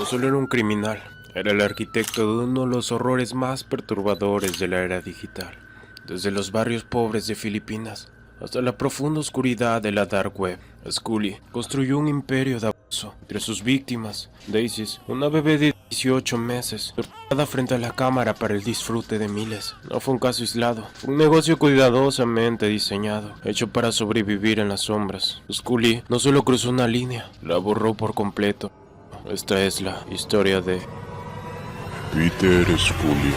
no solo era un criminal, era el arquitecto de uno de los horrores más perturbadores de la era digital. Desde los barrios pobres de Filipinas hasta la profunda oscuridad de la dark web, Scully construyó un imperio de abuso. Entre sus víctimas, Daisy, una bebé de 18 meses, torturada frente a la cámara para el disfrute de miles. No fue un caso aislado, fue un negocio cuidadosamente diseñado, hecho para sobrevivir en las sombras. Scully no solo cruzó una línea, la borró por completo. Esta es la historia de Peter Scully.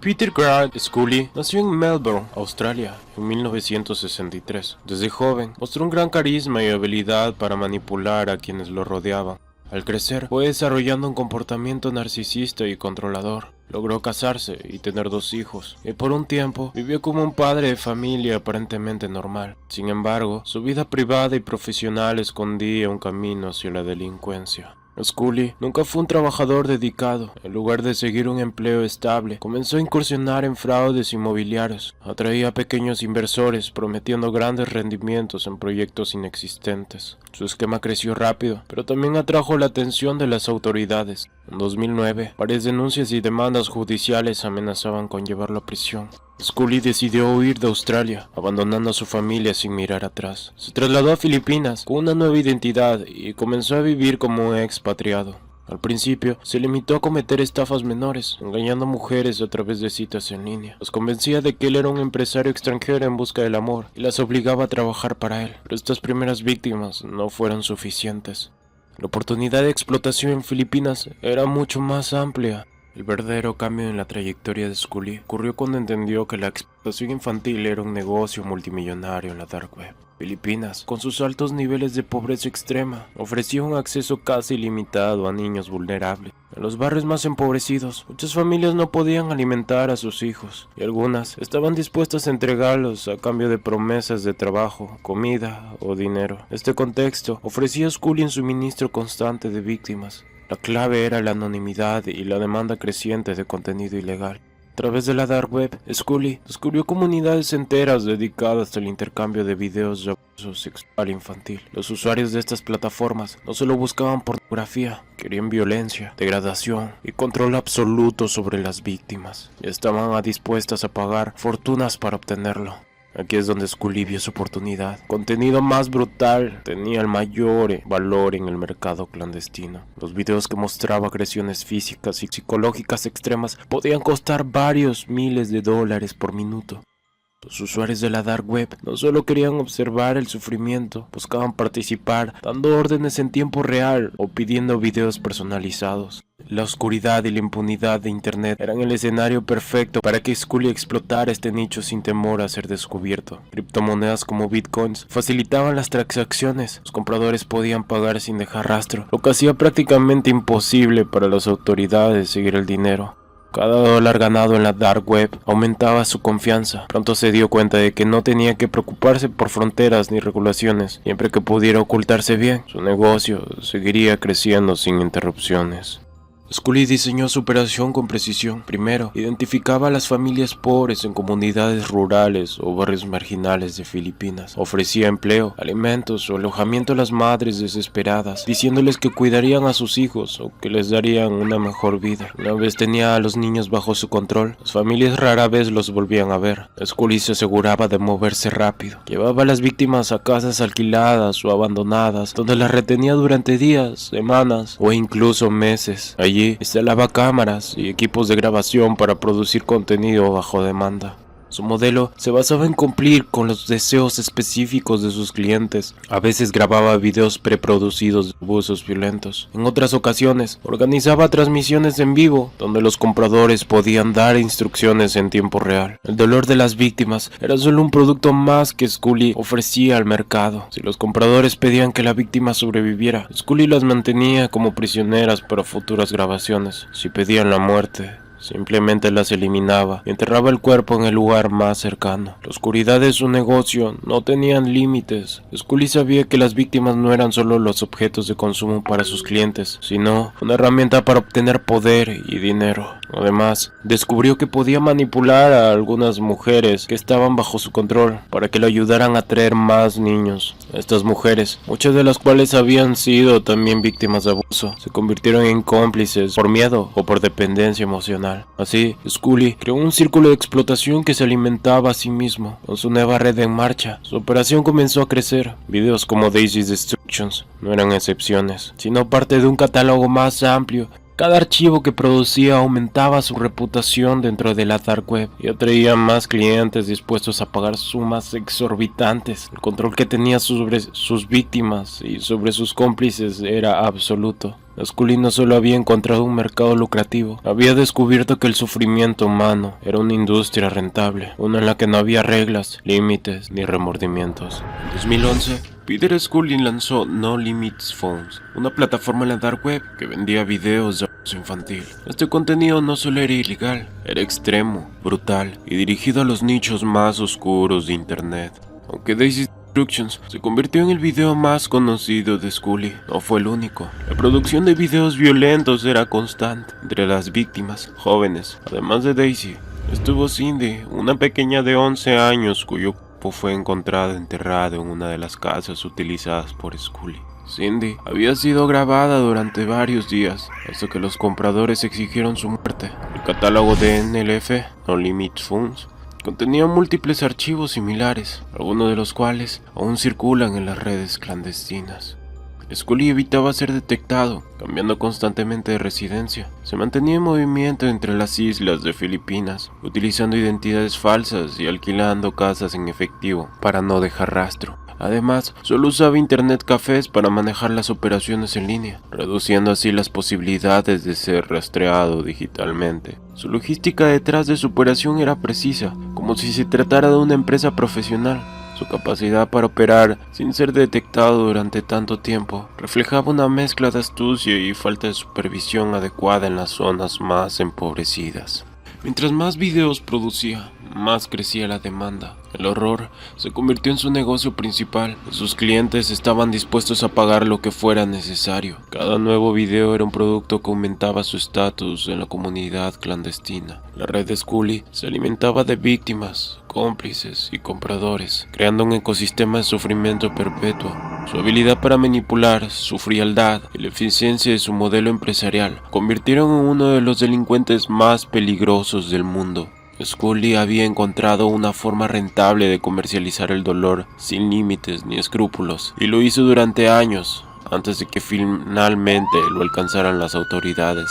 Peter Grant Scully nació en Melbourne, Australia, en 1963. Desde joven, mostró un gran carisma y habilidad para manipular a quienes lo rodeaban. Al crecer, fue desarrollando un comportamiento narcisista y controlador. Logró casarse y tener 2 hijos, y por un tiempo vivió como un padre de familia aparentemente normal. Sin embargo, su vida privada y profesional escondía un camino hacia la delincuencia. Scully nunca fue un trabajador dedicado. En lugar de seguir un empleo estable, comenzó a incursionar en fraudes inmobiliarios. Atraía a pequeños inversores, prometiendo grandes rendimientos en proyectos inexistentes. Su esquema creció rápido, pero también atrajo la atención de las autoridades. En 2009, varias denuncias y demandas judiciales amenazaban con llevarlo a prisión. Scully decidió huir de Australia, abandonando a su familia sin mirar atrás. Se trasladó a Filipinas con una nueva identidad y comenzó a vivir como un expatriado. Al principio, se limitó a cometer estafas menores, engañando a mujeres a través de citas en línea. Los convencía de que él era un empresario extranjero en busca del amor y las obligaba a trabajar para él. Pero estas primeras víctimas no fueron suficientes. La oportunidad de explotación en Filipinas era mucho más amplia. El verdadero cambio en la trayectoria de Scully ocurrió cuando entendió que la explotación infantil era un negocio multimillonario en la dark web. Filipinas, con sus altos niveles de pobreza extrema, ofrecía un acceso casi ilimitado a niños vulnerables. En los barrios más empobrecidos, muchas familias no podían alimentar a sus hijos, y algunas estaban dispuestas a entregarlos a cambio de promesas de trabajo, comida o dinero. Este contexto ofrecía a Scully un suministro constante de víctimas. La clave era la anonimidad y la demanda creciente de contenido ilegal. A través de la dark web, Scully descubrió comunidades enteras dedicadas al intercambio de videos de abuso sexual infantil. Los usuarios de estas plataformas no solo buscaban pornografía, querían violencia, degradación y control absoluto sobre las víctimas. Y estaban dispuestas a pagar fortunas para obtenerlo. Aquí es donde Scully vio su oportunidad. Contenido más brutal tenía el mayor valor en el mercado clandestino. Los videos que mostraba agresiones físicas y psicológicas extremas podían costar varios miles de dólares por minuto. Los usuarios de la dark web no solo querían observar el sufrimiento, buscaban participar, dando órdenes en tiempo real o pidiendo videos personalizados. La oscuridad y la impunidad de internet eran el escenario perfecto para que Scully explotara este nicho sin temor a ser descubierto. Criptomonedas como bitcoins facilitaban las transacciones. Los compradores podían pagar sin dejar rastro, lo que hacía prácticamente imposible para las autoridades seguir el dinero. Cada dólar ganado en la dark web aumentaba su confianza. Pronto se dio cuenta de que no tenía que preocuparse por fronteras ni regulaciones. Siempre que pudiera ocultarse bien, su negocio seguiría creciendo sin interrupciones. Scully diseñó su operación con precisión. Primero, identificaba a las familias pobres en comunidades rurales o barrios marginales de Filipinas. Ofrecía empleo, alimentos o alojamiento a las madres desesperadas, diciéndoles que cuidarían a sus hijos o que les darían una mejor vida. Una vez tenía a los niños bajo su control, las familias rara vez los volvían a ver. Scully se aseguraba de moverse rápido. Llevaba a las víctimas a casas alquiladas o abandonadas, donde las retenía durante días, semanas o incluso meses. Allí instalaba cámaras y equipos de grabación para producir contenido bajo demanda. Su modelo se basaba en cumplir con los deseos específicos de sus clientes. A veces grababa videos preproducidos de abusos violentos. En otras ocasiones, organizaba transmisiones en vivo, donde los compradores podían dar instrucciones en tiempo real. El dolor de las víctimas era solo un producto más que Scully ofrecía al mercado. Si los compradores pedían que la víctima sobreviviera, Scully las mantenía como prisioneras para futuras grabaciones. Si pedían la muerte, simplemente las eliminaba y enterraba el cuerpo en el lugar más cercano. La oscuridad de su negocio no tenían límites. Scully sabía que las víctimas no eran solo los objetos de consumo para sus clientes, sino una herramienta para obtener poder y dinero. Además, descubrió que podía manipular a algunas mujeres que estaban bajo su control para que le ayudaran a traer más niños. Estas mujeres, muchas de las cuales habían sido también víctimas de abuso, se convirtieron en cómplices por miedo o por dependencia emocional. Así, Scully creó un círculo de explotación que se alimentaba a sí mismo. Con su nueva red en marcha, su operación comenzó a crecer. Videos como Daisy's Destructions no eran excepciones, sino parte de un catálogo más amplio. Cada archivo que producía aumentaba su reputación dentro de la dark web y atraía más clientes dispuestos a pagar sumas exorbitantes. El control que tenía sobre sus víctimas y sobre sus cómplices era absoluto. Scully no solo había encontrado un mercado lucrativo, había descubierto que el sufrimiento humano era una industria rentable, una en la que no había reglas, límites ni remordimientos. En 2011, Peter Scully lanzó No Limits Phones, una plataforma en la dark web que vendía videos de abuso infantil. Este contenido no solo era ilegal, era extremo, brutal y dirigido a los nichos más oscuros de internet. Aunque Daisy's Destructions se convirtió en el video más conocido de Scully, no fue el único. La producción de videos violentos era constante entre las víctimas jóvenes. Además de Daisy, estuvo Cindy, una pequeña de 11 años cuyo cuerpo fue encontrado enterrado en una de las casas utilizadas por Scully. Cindy había sido grabada durante varios días hasta que los compradores exigieron su muerte. El catálogo de NLF, No Limits Phones, contenía múltiples archivos similares, algunos de los cuales aún circulan en las redes clandestinas. Scully evitaba ser detectado, cambiando constantemente de residencia. Se mantenía en movimiento entre las islas de Filipinas, utilizando identidades falsas y alquilando casas en efectivo para no dejar rastro. Además, solo usaba internet cafés para manejar las operaciones en línea, reduciendo así las posibilidades de ser rastreado digitalmente. Su logística detrás de su operación era precisa, como si se tratara de una empresa profesional. Su capacidad para operar sin ser detectado durante tanto tiempo reflejaba una mezcla de astucia y falta de supervisión adecuada en las zonas más empobrecidas. Mientras más videos producía, más crecía la demanda. El horror se convirtió en su negocio principal. Sus clientes estaban dispuestos a pagar lo que fuera necesario. Cada nuevo video era un producto que aumentaba su estatus en la comunidad clandestina. La red de Scully se alimentaba de víctimas, cómplices y compradores, creando un ecosistema de sufrimiento perpetuo. Su habilidad para manipular, su frialdad y la eficiencia de su modelo empresarial convirtieron en uno de los delincuentes más peligrosos del mundo. Scully había encontrado una forma rentable de comercializar el dolor sin límites ni escrúpulos, y lo hizo durante años, antes de que finalmente lo alcanzaran las autoridades.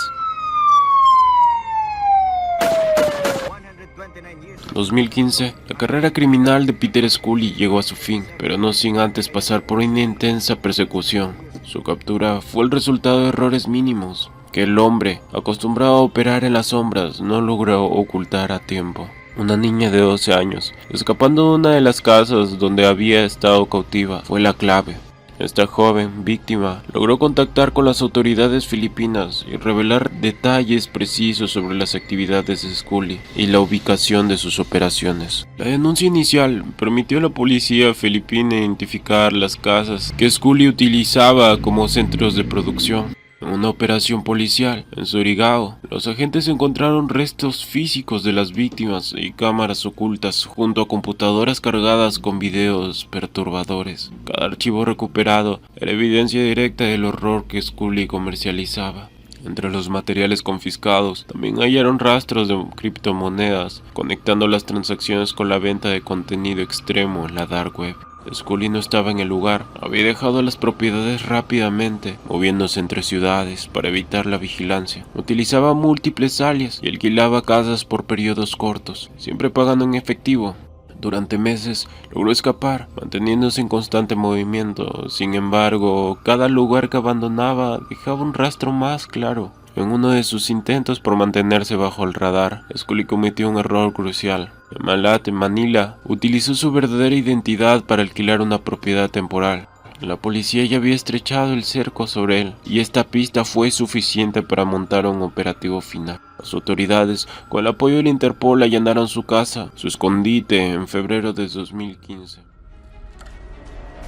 2015, la carrera criminal de Peter Scully llegó a su fin, pero no sin antes pasar por una intensa persecución. Su captura fue el resultado de errores mínimos que el hombre, acostumbrado a operar en las sombras, no logró ocultar a tiempo. Una niña de 12 años, escapando de una de las casas donde había estado cautiva, fue la clave. Esta joven víctima logró contactar con las autoridades filipinas y revelar detalles precisos sobre las actividades de Scully y la ubicación de sus operaciones. La denuncia inicial permitió a la policía filipina identificar las casas que Scully utilizaba como centros de producción. En una operación policial en Surigao, los agentes encontraron restos físicos de las víctimas y cámaras ocultas junto a computadoras cargadas con videos perturbadores. Cada archivo recuperado era evidencia directa del horror que Scully comercializaba. Entre los materiales confiscados también hallaron rastros de criptomonedas, conectando las transacciones con la venta de contenido extremo en la dark web. Scully no estaba en el lugar, había dejado las propiedades rápidamente, moviéndose entre ciudades para evitar la vigilancia. Utilizaba múltiples alias y alquilaba casas por periodos cortos, siempre pagando en efectivo. Durante meses logró escapar, manteniéndose en constante movimiento. Sin embargo, cada lugar que abandonaba dejaba un rastro más claro. En uno de sus intentos por mantenerse bajo el radar, Scully cometió un error crucial. En Manila, utilizó su verdadera identidad para alquilar una propiedad temporal. La policía ya había estrechado el cerco sobre él, y esta pista fue suficiente para montar un operativo final. Las autoridades, con el apoyo del Interpol, allanaron su casa, su escondite, en febrero de 2015.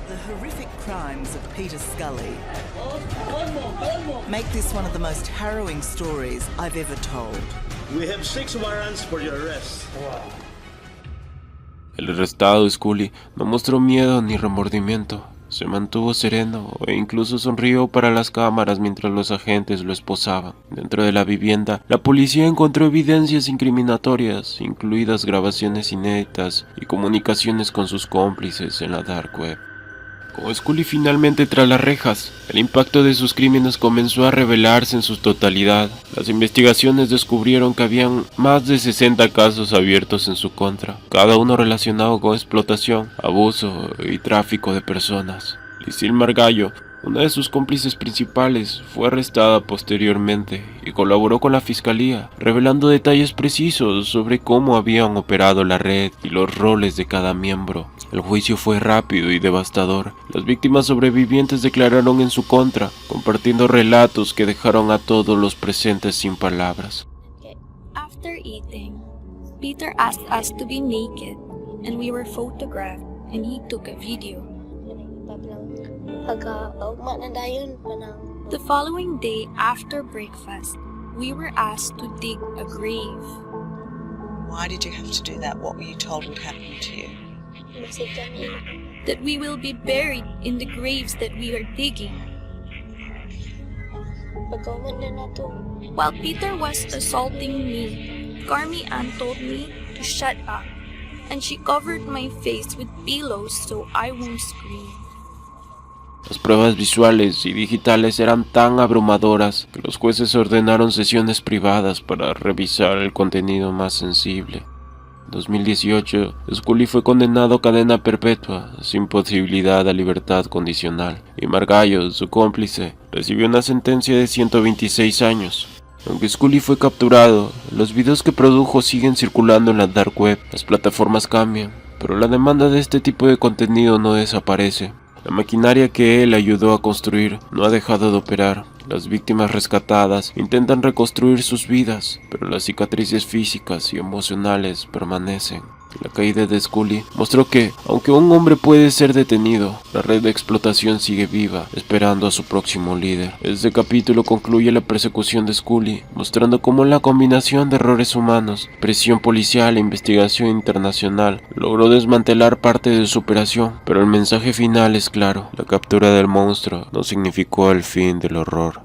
The horrific crimes of Peter Scully make this one of the most harrowing stories I've ever told. We have 6 warrants for your arrest. El arrestado Scully no mostró miedo ni remordimiento. Se mantuvo sereno e incluso sonrió para las cámaras mientras los agentes lo esposaban. Dentro de la vivienda, la policía encontró evidencias incriminatorias, incluidas grabaciones inéditas y comunicaciones con sus cómplices en la dark web. Con Scully finalmente tras las rejas, el impacto de sus crímenes comenzó a revelarse en su totalidad. Las investigaciones descubrieron que habían más de 60 casos abiertos en su contra, cada uno relacionado con explotación, abuso y tráfico de personas. Lucille Margallo, una de sus cómplices principales, fue arrestada posteriormente y colaboró con la fiscalía, revelando detalles precisos sobre cómo habían operado la red y los roles de cada miembro. El juicio fue rápido y devastador. Las víctimas sobrevivientes declararon en su contra, compartiendo relatos que dejaron a todos los presentes sin palabras. After eating, Peter asked us to be naked, and we were photographed, and he took a video. The following day after breakfast, we were asked to dig a grave. Why did you have to do that? What were you told would happen to you? That we will be buried in the graves that we are digging. While Peter was assaulting me, Carmi Ann told me to shut up, and she covered my face with pillows so I won't scream. Las pruebas visuales y digitales eran tan abrumadoras que los jueces ordenaron sesiones privadas para revisar el contenido más sensible. En 2018, Scully fue condenado a cadena perpetua, sin posibilidad a libertad condicional, y Margallo, su cómplice, recibió una sentencia de 126 años. Aunque Scully fue capturado, los videos que produjo siguen circulando en la dark web. Las plataformas cambian, pero la demanda de este tipo de contenido no desaparece. La maquinaria que él ayudó a construir no ha dejado de operar. Las víctimas rescatadas intentan reconstruir sus vidas, pero las cicatrices físicas y emocionales permanecen. La caída de Scully mostró que, aunque un hombre puede ser detenido, la red de explotación sigue viva, esperando a su próximo líder. Este capítulo concluye la persecución de Scully, mostrando cómo la combinación de errores humanos, presión policial e investigación internacional logró desmantelar parte de su operación, pero el mensaje final es claro: la captura del monstruo no significó el fin del horror.